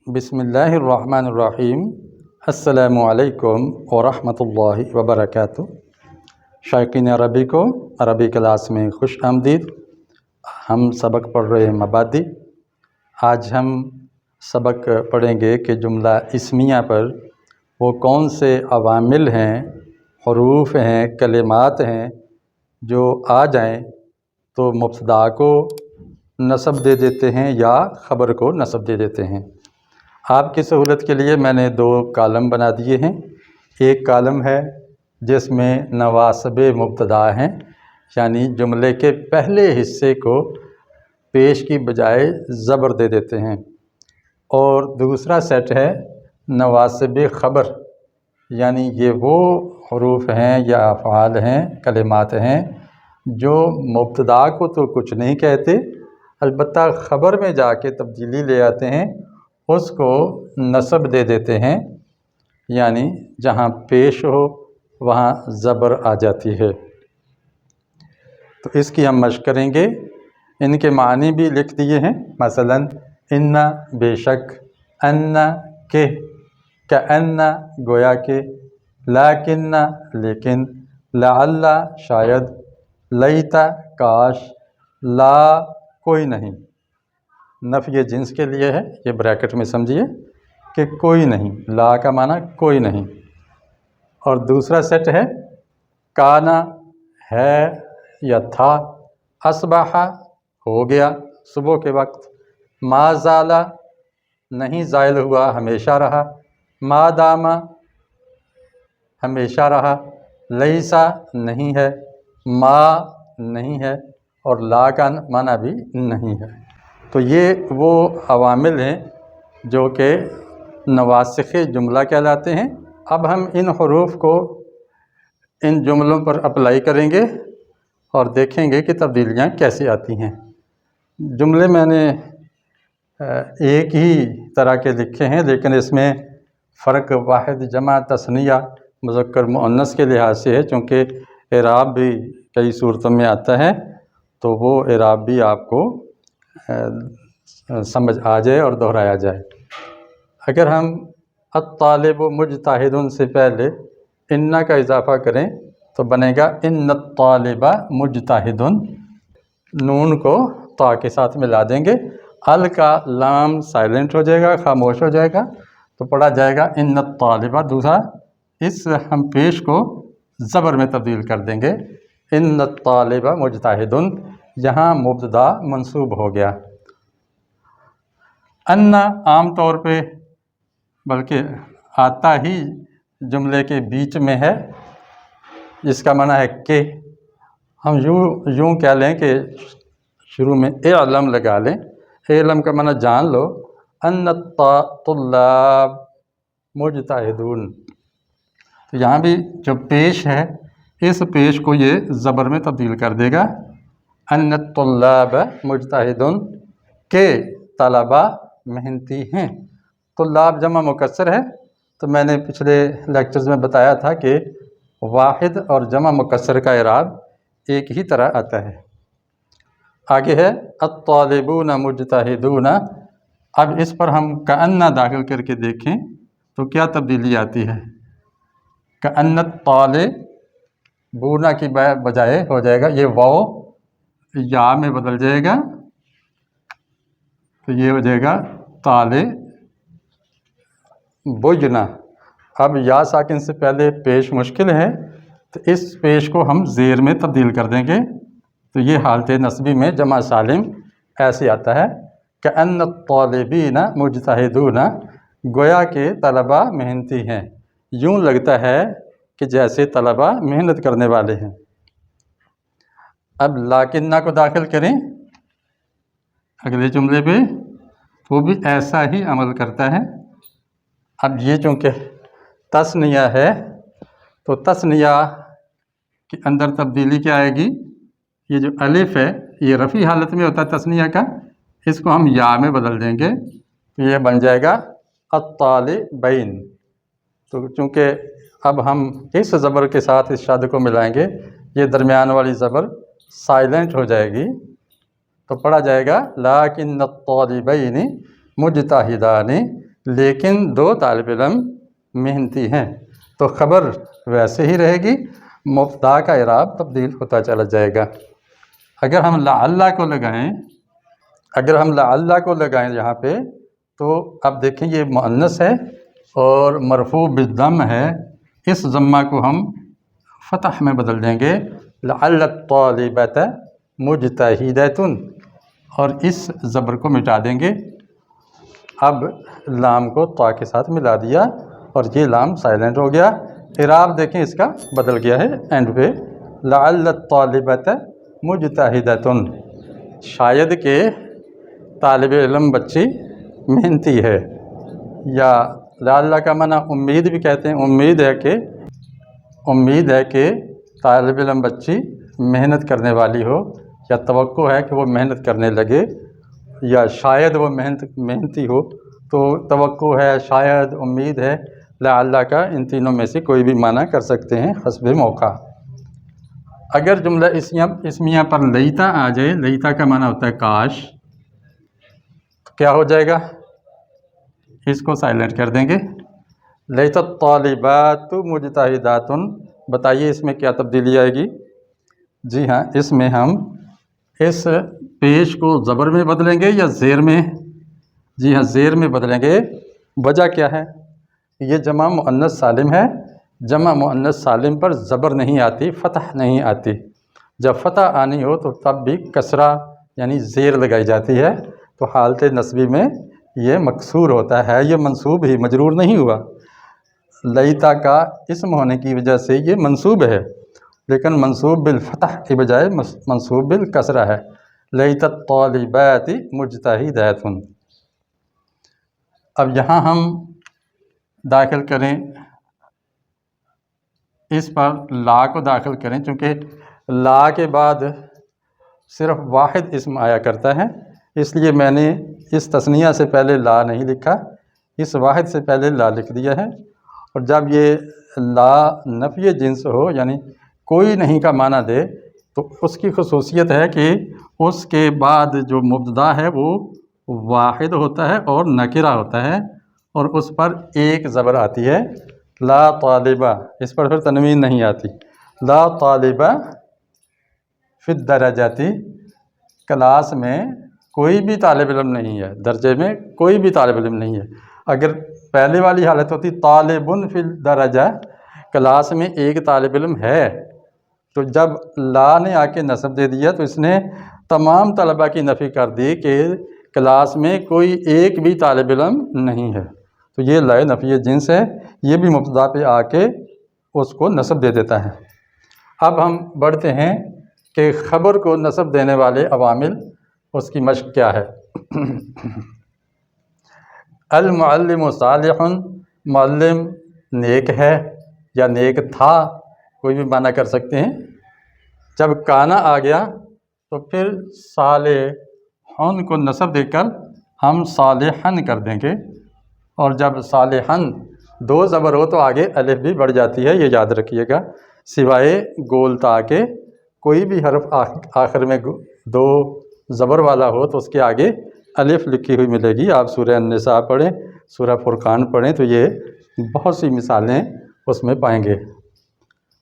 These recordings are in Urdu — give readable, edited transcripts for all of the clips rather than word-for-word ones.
بسم اللہ الرحمن الرحیم۔ السلام علیکم ورحمۃ اللہ وبرکاتہ۔ شائقین عربی کو عربی کلاس میں خوش آمدید۔ ہم سبق پڑھ رہے ہیں مبادی۔ آج ہم سبق پڑھیں گے کہ جملہ اسمیہ پر وہ کون سے عوامل ہیں، حروف ہیں، کلمات ہیں جو آ جائیں تو مبتدا کو نصب دے دیتے ہیں یا خبر کو نصب دے دیتے ہیں۔ آپ کی سہولت کے لیے میں نے 2 کالم بنا دیے ہیں۔ ایک کالم ہے جس میں نواسب مبتدا ہیں، یعنی جملے کے پہلے حصے کو پیش کی بجائے زبر دے دیتے ہیں، اور دوسرا سیٹ ہے نواسب خبر، یعنی یہ وہ حروف ہیں یا افعال ہیں، کلمات ہیں جو مبتدا کو تو کچھ نہیں کہتے، البتہ خبر میں جا کے تبدیلی لے آتے ہیں، اس کو نصب دے دیتے ہیں، یعنی جہاں پیش ہو وہاں زبر آ جاتی ہے۔ تو اس کی ہم مشق کریں گے۔ ان کے معنی بھی لکھ دیے ہیں، مثلا ان بے شک، ان کہ، کأن گویا کہ، لیکن لیکن، لعل شاید، لیت کاش، لا کوئی نہیں۔ نفی جنس کے لیے ہے، یہ بریکٹ میں سمجھیے کہ کوئی نہیں، لا کا معنی کوئی نہیں۔ اور دوسرا سیٹ ہے کانا ہے یا تھا، اصبح ہو گیا صبح کے وقت، ما زالا نہیں زائل ہوا ہمیشہ رہا، ما داما ہمیشہ رہا، لیسا نہیں ہے، ما نہیں ہے، اور لا کا معنی بھی نہیں ہے۔ تو یہ وہ عوامل ہیں جو کہ نواسخ جملہ کہلاتے ہیں۔ اب ہم ان حروف کو ان جملوں پر اپلائی کریں گے اور دیکھیں گے کہ تبدیلیاں کیسے آتی ہیں۔ جملے میں نے ایک ہی طرح کے لکھے ہیں، لیکن اس میں فرق واحد جمع تثنیہ مذکر مؤنث کے لحاظ سے ہے، چونکہ اعراب بھی کئی صورتوں میں آتا ہے، تو وہ اعراب بھی آپ کو سمجھ آ جائے اور دہرایا جائے۔ اگر ہم الطالب مجتہد سے پہلے ان کا اضافہ کریں تو بنے گا ان الطالب مجتہد، نون کو تا کے ساتھ ملا دیں گے، ال کا لام سائلنٹ ہو جائے گا، خاموش ہو جائے گا، تو پڑھا جائے گا ان الطالب۔ دوسرا اس ہم پیش کو زبر میں تبدیل کر دیں گے، ان الطالب مجتہد، یہاں مبتدا منصوب ہو گیا۔ ان عام طور پہ بلکہ آتا ہی جملے کے بیچ میں ہے، جس کا معنی ہے کہ، ہم یوں کہہ لیں کہ شروع میں اعلم لگا لیں، اعلم کا معنی جان لو، ان الطلاب مجتہدون۔ تو یہاں بھی جو پیش ہے اس پیش کو یہ زبر میں تبدیل کر دے گا، ان الطلاب مجتہدون، کہ طلبہ محنتی ہیں۔ طلاب جمع مکسر ہے، تو میں نے پچھلے لیکچرز میں بتایا تھا کہ واحد اور جمع مکسر کا اعراب ایک ہی طرح آتا ہے۔ آگے ہے الطالبون مجتہدون۔ اب اس پر ہم کأن داخل کر کے دیکھیں تو کیا تبدیلی آتی ہے۔ کأن الطالبون کی بجائے ہو جائے گا، یہ واو یا میں بدل جائے گا، تو یہ ہو جائے گا طالبونا۔ اب یا ساکن سے پہلے پیش مشکل ہے، تو اس پیش کو ہم زیر میں تبدیل کر دیں گے، تو یہ حالت نصبی میں جمع سالم ایسے آتا ہے کأن الطالبین مجتہدون، گویا کہ طلبہ محنتی ہیں، یوں لگتا ہے کہ جیسے طلبہ محنت کرنے والے ہیں۔ اب لاکنہ کو داخل کریں اگلے جملے پہ، وہ بھی ایسا ہی عمل کرتا ہے۔ اب یہ چونکہ تثنیہ ہے تو تثنیہ کے اندر تبدیلی کیا آئے گی، یہ جو الف ہے یہ رفعی حالت میں ہوتا ہے تثنیہ کا، اس کو ہم یا میں بدل دیں گے، تو یہ بن جائے گا الطالبین۔ تو چونکہ اب ہم اس زبر کے ساتھ اس شد کو ملائیں گے، یہ درمیان والی زبر سائلنٹ ہو جائے گی، تو پڑھا جائے گا لیکن الطالبین مجتہدان، لیکن 2 طالب علم محنتی ہیں، تو خبر ویسے ہی رہے گی، مبتدا کا اعراب تبدیل ہوتا چلا جائے گا۔ اگر ہم لعل کو لگائیں یہاں پہ، تو اب دیکھیں یہ مؤنث ہے اور مرفوع بالضم ہے، اس ضمہ کو ہم فتح میں بدل دیں گے، لعل الطالبۃ مجتہدۃ، اور اس زبر کو مٹا دیں گے۔ اب لام کو طا کے ساتھ ملا دیا اور یہ لام سائلنٹ ہو گیا۔ اعراب دیکھیں اس کا بدل گیا ہے اینڈ پہ، لعل الطالبۃ مجتہدۃ، شاید کہ طالب علم بچی محنتی ہے، یا لعل کا معنی امید بھی کہتے ہیں، امید ہے کہ طالب علم بچی محنت کرنے والی ہو، یا توقع ہے کہ وہ محنت کرنے لگے، یا شاید وہ محنتی ہو، تو توقع ہے، شاید، امید ہے، لعل کا ان تینوں میں سے کوئی بھی معنی کر سکتے ہیں حسب موقع۔ اگر جملہ اسمیہ پر لیتا آ جائے، لیتا کا معنی ہوتا ہے کاش، تو کیا ہو جائے گا؟ اس کو سائلنٹ کر دیں گے، لیت الطالبات مجتہدات۔ بتائیے اس میں کیا تبدیلی آئے گی؟ جی ہاں، اس میں ہم اس پیش کو زبر میں بدلیں گے یا زیر میں؟ جی ہاں، زیر میں بدلیں گے۔ وجہ کیا ہے؟ یہ جمع مؤنث سالم ہے، جمع مؤنث سالم پر زبر نہیں آتی، فتح نہیں آتی۔ جب فتح آنی ہو تو تب بھی کسرہ یعنی زیر لگائی جاتی ہے، تو حالت نصبی میں یہ مکسور ہوتا ہے، یہ منصوب ہی، مجرور نہیں ہوا۔ لیتا کا اسم ہونے کی وجہ سے یہ منصوب ہے، لیکن منصوب بالفتح کی بجائے منصوب بالکسرہ ہے، لیت الطالبات مجتہدات۔ اب یہاں ہم داخل کریں، اس پر لا کو داخل کریں، چونکہ لا کے بعد صرف واحد اسم آیا کرتا ہے، اس لیے میں نے اس تثنیہ سے پہلے لا نہیں لکھا، اس واحد سے پہلے لا لکھ دیا ہے۔ اور جب یہ لا نفی جنس ہو، یعنی کوئی نہیں کا معنی دے، تو اس کی خصوصیت ہے کہ اس کے بعد جو مبتدا ہے وہ واحد ہوتا ہے اور نکرہ ہوتا ہے، اور اس پر ایک زبر آتی ہے، لا طالبہ، اس پر پھر تنوین نہیں آتی۔ لا طالبہ فی الدرجات، کلاس میں کوئی بھی طالب علم نہیں ہے، درجے میں کوئی بھی طالب علم نہیں ہے۔ اگر پہلے والی حالت ہوتی طالب فی الدرجہ، کلاس میں ایک طالب علم ہے، تو جب لا نے آ کے نصب دے دیا تو اس نے تمام طلبہ کی نفی کر دی کہ کلاس میں کوئی ایک بھی طالب علم نہیں ہے، تو یہ لا نفی جنس ہے، یہ بھی مبتدا پہ آ کے اس کو نصب دے دیتا ہے۔ اب ہم بڑھتے ہیں کہ خبر کو نصب دینے والے عوامل، اس کی مشق کیا ہے؟ المعلم صالح، معلم نیک ہے یا نیک تھا، کوئی بھی معنی کر سکتے ہیں۔ جب کانا آ گیا تو پھر صالحن کو نصب دے کر ہم صالحن کر دیں گے، اور جب صالحن 2 زبر ہو تو آگے الف بھی بڑھ جاتی ہے، یہ یاد رکھیے گا، سوائے گول تا کے کوئی بھی حرف آخر میں 2 زبر والا ہو تو اس کے آگے الف لکھی ہوئی ملے گی۔ آپ سورہ النساء پڑھیں، سورہ فرقان پڑھیں تو یہ بہت سی مثالیں اس میں پائیں گے۔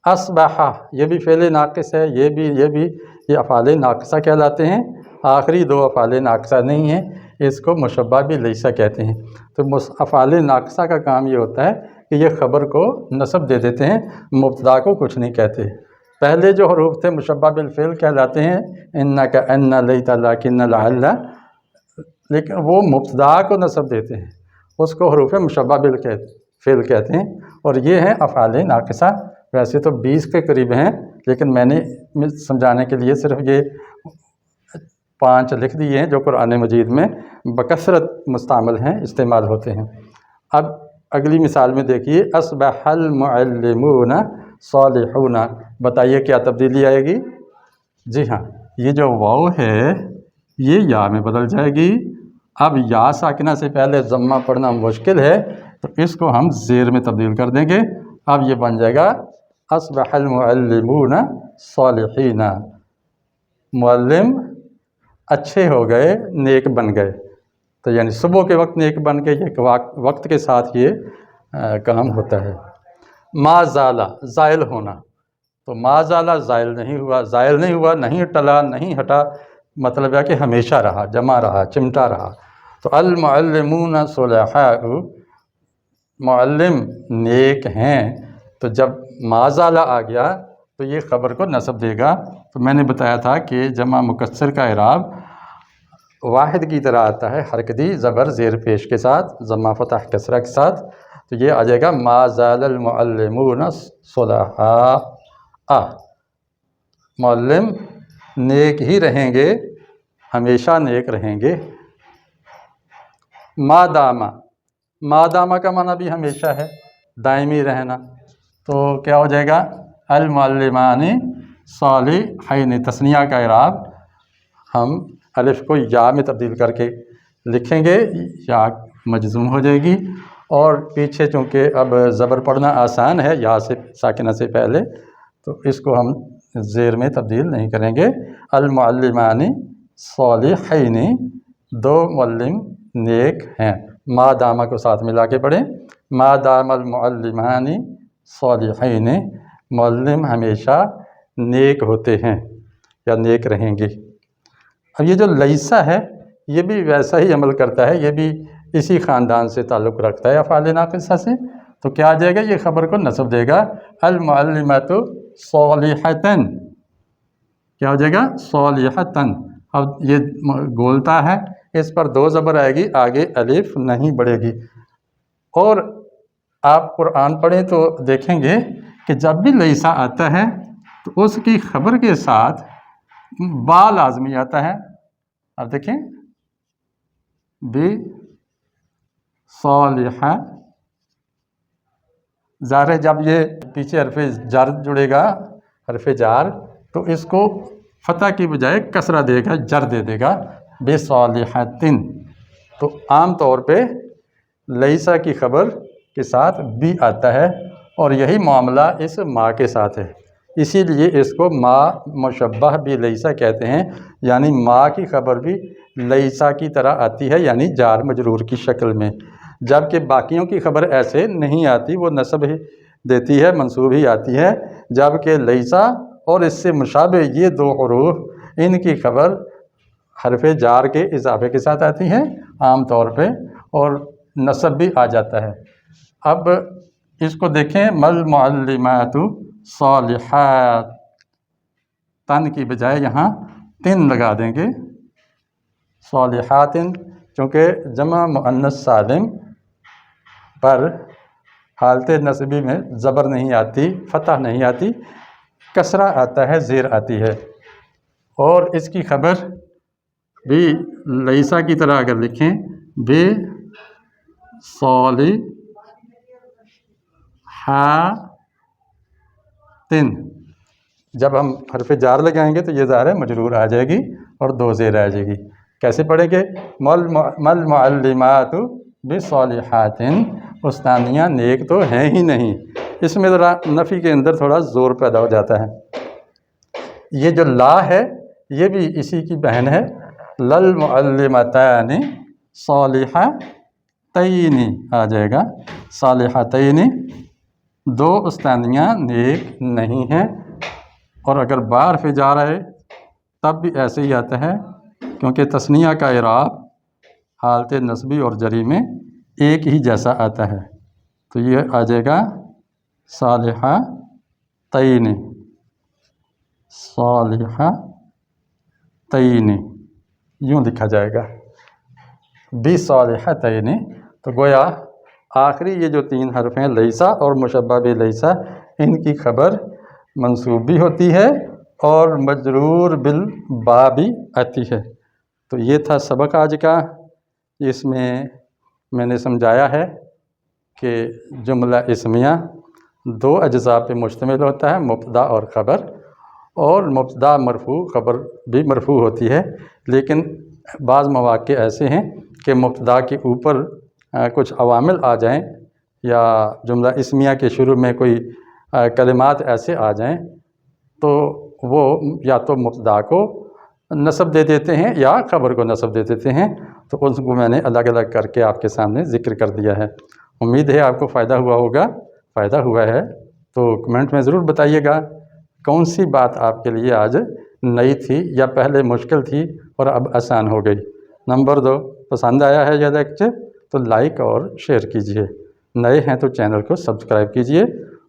اصبح، یہ بھی فعل ناقص ہے، یہ افعال ناقصہ کہلاتے ہیں، آخری 2 افعال ناقصہ نہیں ہیں، اس کو مشبہ بھی لیسا کہتے ہیں۔ تو افعال ناقصہ کا کام یہ ہوتا ہے کہ یہ خبر کو نصب دے دیتے ہیں، مبتدا کو کچھ نہیں کہتے۔ پہلے جو حروف تھے مشبہ بالفعل کہلاتے ہیں، انک، ان، لیت، لکن، لعل، لیکن وہ مبتدا کو نصب دیتے ہیں، اس کو حروف مشبہ بالفعل کہتے ہیں، اور یہ ہیں افعال ناقصہ۔ ویسے تو 20 کے قریب ہیں، لیکن میں نے سمجھانے کے لیے صرف یہ 5 لکھ دیے ہیں جو قرآن مجید میں بکثرت مستعمل ہیں، استعمال ہوتے ہیں۔ اب اگلی مثال میں دیکھیے، اصبح المعلمون صالحون، بتائیے کیا تبدیلی آئے گی؟ جی ہاں، یہ جو واو ہے یہ یا میں بدل جائے گی۔ اب یا ساکنہ سے پہلے ضمہ پڑھنا مشکل ہے تو اس کو ہم زیر میں تبدیل کر دیں گے، اب یہ بن جائے گا اصبح المعلمون صالحین، معلم اچھے ہو گئے، نیک بن گئے۔ تو یعنی صبح کے وقت نیک بن کے یہ وقت کے ساتھ یہ کام ہوتا ہے۔ ما زالا زائل ہونا، تو ما زالا زائل نہیں ہوا، نہیں ٹلا، نہیں ہٹا، مطلب ہے کہ ہمیشہ رہا، جمع رہا، چمٹا رہا۔ تو المعلمون صلحاء، معلم نیک ہیں، تو جب ما زالا آ گیا تو یہ خبر کو نصب دے گا۔ تو میں نے بتایا تھا کہ جمع مکسر کا اعراب واحد کی طرح آتا ہے، حرکتی زبر زیر پیش کے ساتھ، ضمہ فتح کسرہ کے ساتھ، تو یہ آ جائے گا ما زال المعلمون صلحاء، معلم نیک ہی رہیں گے، ہمیشہ نیک رہیں گے۔ ما دامہ کا معنی بھی ہمیشہ ہے، دائمی رہنا، تو کیا ہو جائے گا المعلمان صالحین، تثنیہ کا اعراب ہم الف کو یا میں تبدیل کر کے لکھیں گے، یا مجزوم ہو جائے گی، اور پیچھے چونکہ اب زبر پڑھنا آسان ہے یا سے ساکنہ سے پہلے، تو اس کو ہم زیر میں تبدیل نہیں کریں گے۔ المعلمان صالحین، دو معلم نیک ہیں، ما دامہ کو ساتھ ملا کے پڑھیں، ما دام المعلمان صالحین، معلم ہمیشہ نیک ہوتے ہیں یا نیک رہیں گے۔ اب یہ جو لیسا ہے یہ بھی ویسا ہی عمل کرتا ہے، یہ بھی اسی خاندان سے تعلق رکھتا ہے افعال ناقصہ سے، تو کیا آ جائے گا، یہ خبر کو نصب دے گا، المعلمات صالحتن، کیا ہو جائے گا صالحتن۔ اب یہ گولتا ہے، اس پر دو زبر آئے گی، آگے الف نہیں بڑھے گی، اور آپ قرآن پڑھیں تو دیکھیں گے کہ جب بھی لیسا آتا ہے تو اس کی خبر کے ساتھ با لازمی آتا ہے۔ اب دیکھیں بی صالحہ، ظاہر ہے جب یہ پیچھے حرف جر جڑے گا، حرف جار، تو اس کو فتح کی بجائے کسرہ دے گا، جر دے دے گا، بے صالحتن۔ تو عام طور پہ لیسا کی خبر کے ساتھ بھی آتا ہے، اور یہی معاملہ اس ما کے ساتھ ہے، اسی لیے اس کو ما مشبہ بھی لیسا کہتے ہیں، یعنی ما کی خبر بھی لیسا کی طرح آتی ہے، یعنی جار مجرور کی شکل میں، جبکہ باقیوں کی خبر ایسے نہیں آتی، وہ نصب ہی دیتی ہے، منصوب ہی آتی ہے، جبکہ لیسا اور اس سے مشابہ یہ دو حروف، ان کی خبر حرف جار کے اضافے کے ساتھ آتی ہے عام طور پہ، اور نصب بھی آ جاتا ہے۔ اب اس کو دیکھیں، مل معلمات صالحات، تن کی بجائے یہاں تن لگا دیں گے، صالحات، چونکہ جمع مؤنث سالم پر حالت نصبی میں زبر نہیں آتی، فتح نہیں آتی، کسرہ آتا ہے، زیر آتی ہے، اور اس کی خبر بھی لیسا کی طرح اگر لکھیں، بے صالحاتن، جب ہم حرف جار لگائیں گے تو یہ ظاہر ہے مجرور آ جائے گی اور دو زیر آ جائے گی۔ کیسے پڑھیں گے، مل معلمات بصالحات، استانیہ نیک تو ہیں ہی نہیں، اس میں ذرا نفی کے اندر تھوڑا زور پیدا ہو جاتا ہے۔ یہ جو لا ہے یہ بھی اسی کی بہن ہے، للمعلمتان صالحتین آ جائے گا، صالحتین، دو استانیہ نیک نہیں ہیں، اور اگر با حرف جار آئے تب بھی ایسے ہی آتا ہے، کیونکہ تثنیہ کا اعراب حالت نصبی اور جری میں ایک ہی جیسا آتا ہے، تو یہ آ جائے گا صالحتین، صالحتین، یوں لکھا جائے گا بصالحتین۔ تو گویا آخری یہ جو تین حرف ہیں لیسا اور مشبہ بھی لیسا، ان کی خبر منصوب بھی ہوتی ہے اور مجرور بالبا بھی آتی ہے۔ تو یہ تھا سبق آج کا، اس میں نے سمجھایا ہے کہ جملہ اسمیہ دو اجزاء پہ مشتمل ہوتا ہے، مبتدا اور خبر، اور مبتدا مرفوع، خبر بھی مرفوع ہوتی ہے، لیکن بعض مواقع ایسے ہیں کہ مبتدا کے اوپر کچھ عوامل آ جائیں، یا جملہ اسمیہ کے شروع میں کوئی کلمات ایسے آ جائیں تو وہ یا تو مبتدا کو نصب دے دیتے ہیں یا خبر کو نصب دے دیتے ہیں، تو اس کو میں نے الگ الگ کر کے آپ کے سامنے ذکر کر دیا ہے۔ امید ہے آپ کو فائدہ ہوا ہوگا۔ فائدہ ہوا ہے تو کمنٹ میں ضرور بتائیے گا کون سی بات آپ کے لیے آج نئی تھی یا پہلے مشکل تھی اور اب آسان ہو گئی۔ نمبر 2، پسند آیا ہے یہ لیکچر تو لائک اور شیئر کیجئے۔ نئے ہیں تو چینل کو سبسکرائب کیجئے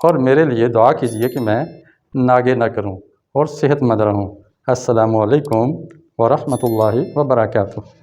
اور میرے لیے دعا کیجئے کہ میں ناگے نہ کروں اور صحت مند رہوں۔ السلام علیکم ورحمۃ اللہ وبرکاتہ۔